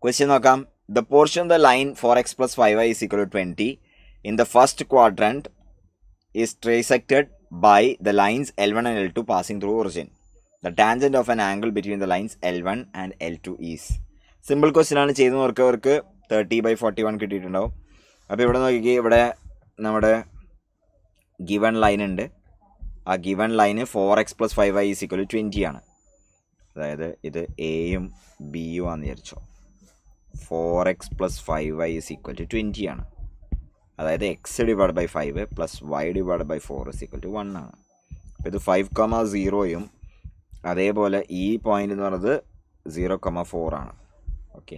Question നോക്കാം. The portion of the line 4x plus 5y is equal to 20 in the first quadrant is trisected by the lines L1 and L2 passing through origin. The tangent of an angle between the lines L1 and L2 is. Simple question ആണ്. ചെയ്ത് നോക്കിയവർക്ക് 30/41 കിട്ടിയിട്ടുണ്ടാവും. അപ്പോൾ ഇവിടെ നോക്കിക്കേ, ഇവിടെ നമ്മുടെ given line ഉണ്ട്. ആ given line 4x plus 5y is equal to 20 ആണ്. അതായത് ഇത് എയും ബിയും ആണെന്ന് വിചാരിച്ചോ. 4x plus 5y is equal to 20 ആണ്. അതായത് x divide by 5 plus y divide by 4 is equal to 1 ആണ്. അപ്പോൾ ഇത് 5,0യും അതേപോലെ ഈ പോയിന്റ് എന്ന് പറയുന്നത് 0,4 ആണ്. ഓക്കെ,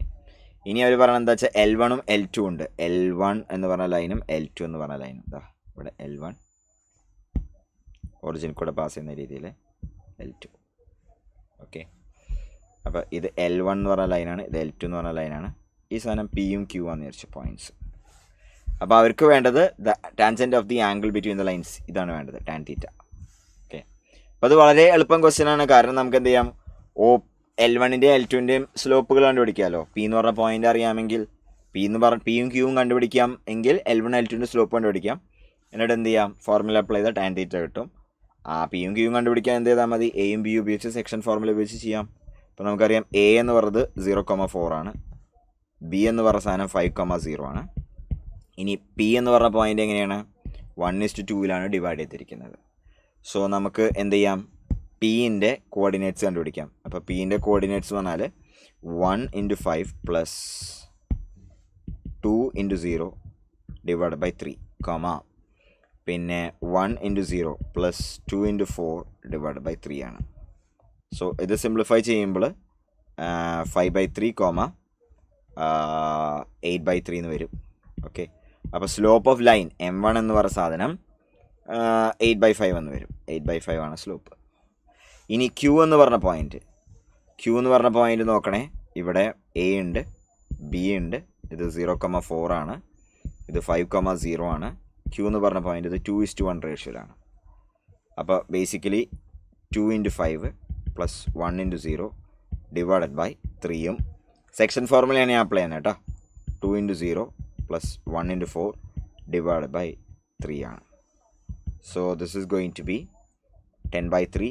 ഇനി അവർ പറയുന്നത് എന്താ വെച്ചാൽ L1 L2 ഉണ്ട്. L1 എന്ന് പറഞ്ഞ ലൈനും L2 എന്ന് പറഞ്ഞ ലൈനും ഇതാ ഇവിടെ L1 ഒറിജിൻ കൂടെ പാസ് ചെയ്യുന്ന രീതിയിൽ L2. ഓക്കെ, അപ്പോൾ ഇത് L1 എന്ന് പറഞ്ഞ ലൈനാണ്, ഇത് L2 എന്ന് പറഞ്ഞ ലൈനാണ്. ഈ സാധനം പിയും ക്യൂ ആണെന്ന് വിചാരിച്ച പോയിൻറ്റ്സ്. അപ്പോൾ അവർക്ക് വേണ്ടത് the tangent of the angle between the lines, ഇതാണ് വേണ്ടത്, ടാൻ തീറ്റ. ഓക്കെ, അപ്പോൾ അത് വളരെ എളുപ്പം ക്വസ്റ്റ്യൻ ആണ്. കാരണം നമുക്ക് എന്ത് ചെയ്യാം, L1ൻ്റെയും L2ൻ്റെയും സ്ലോപ്പുകൾ കണ്ടുപിടിക്കാമല്ലോ. പി എന്ന് പറഞ്ഞ പോയിന്റ് അറിയാമെങ്കിൽ പിയും ക്യൂവും കണ്ടുപിടിക്കാം എങ്കിൽ L1 L2ൻ്റെ സ്ലോപ്പ് കണ്ടുപിടിക്കാം. എന്നിട്ട് എന്ത് ചെയ്യാം, ഫോർമുല അപ്ലൈ ചെയ്താൽ ടാൻ തീറ്റ കിട്ടും. ആ പിയും ക്യൂവും കണ്ടുപിടിക്കാൻ എന്ത് ചെയ്താൽ മതി, എയും ബിയും ഉപയോഗിച്ച് സെക്ഷൻ ഫോർമുല ഉപയോഗിച്ച് ചെയ്യാം. അപ്പോൾ നമുക്കറിയാം എ എന്ന് പറയുന്നത് 0,4 ആണ്, ബി എന്ന് പറഞ്ഞ സാധനം 5,0 ആണ്. ഇനി പി എന്ന് പറഞ്ഞ പോയിന്റ് എങ്ങനെയാണ്, 1:2 ഡിവൈഡ് ചെയ്തിരിക്കുന്നത്. സോ നമുക്ക് എന്ത് ചെയ്യാം, പിൻ്റെ കോർഡിനേറ്റ്സ് കണ്ടുപിടിക്കാം. അപ്പോൾ പിൻ്റെ കോർഡിനേറ്റ്സ് എന്ന് പറഞ്ഞാൽ 1 × 5 പ്ലസ് 2 × 0 ഡിവൈഡ് ബൈ 3, പിന്നെ 1 × 0 പ്ലസ് 2 × 4 ഡിവൈഡ് ബൈ 3 ആണ്. സോ ഇത് സിംപ്ലിഫൈ ചെയ്യുമ്പോൾ 5/3, 8/3 എന്ന് വരും. ഓക്കെ, അപ്പോൾ സ്ലോപ്പ് ഓഫ് ലൈൻ M1 എന്ന് പറയുന്ന സാധനം 8/5 എന്ന് വരും. 8/5 ആണ് സ്ലോപ്പ്. ഇനി ക്യൂ എന്ന് പറഞ്ഞ പോയിന്റ് നോക്കണേ. ഇവിടെ എ ഉണ്ട്, ബി ഉണ്ട്, ഇത് 0,4 ആണ്, ഇത് 5,0 ആണ്. ക്യൂ എന്ന് പറഞ്ഞ പോയിന്റ് ഇത് 2:1 റേഷ്യോയിലാണ്. അപ്പോൾ ബേസിക്കലി 2 × 5 പ്ലസ് 1 × 0 ഡിവൈഡഡ് ബൈ 3യും സെക്ഷൻ ഫോർമുലയാണ് ഞാൻ അപ്ലൈ ചെയ്യുന്നത് കേട്ടോ. 2 × 0 പ്ലസ് 1 × 4 ഡിവൈഡ് ബൈ 3 ആണ്. So this is going to be 10/3,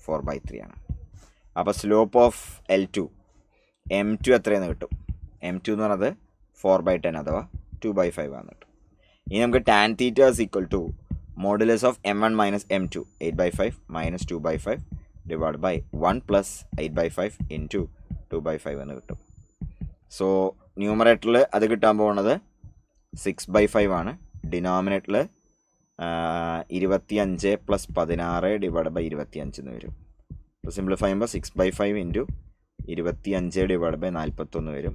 4/3 ആണ്. അപ്പോൾ സ്ലോപ്പ് ഓഫ് L2 M2 എത്രയെന്ന് കിട്ടും. M2 എന്ന് പറയുന്നത് 4/10 അഥവാ 2/5 ആണ് കിട്ടും. ഇനി നമുക്ക് tan theta is equal to modulus of M1 minus M2, 8/5 minus 2/5 divide by 1 plus 8/5 into 2/5 എന്ന് കിട്ടും. സോ ന്യൂമറേറ്ററിൽ അത് കിട്ടാൻ പോകുന്നത് 6/5 ആണ്. ഡിനോമിനേറ്ററിൽ 25 പ്ലസ് 16 ഡിവൈഡ് ബൈ 25 എന്ന് വരും. അപ്പോൾ സിംപ്ലിഫൈ ചെയ്യുമ്പോൾ 6/5 ഇൻറ്റു 25 ഡിവൈഡ് ബൈ 41 വരും.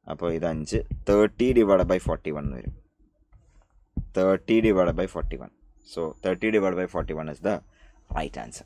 അപ്പോൾ ഇത് 5, 30 ഡിവൈഡ് ബൈ 41 എന്ന് വരും. 30 divided by 41. So 30 divided by 41 is the right answer.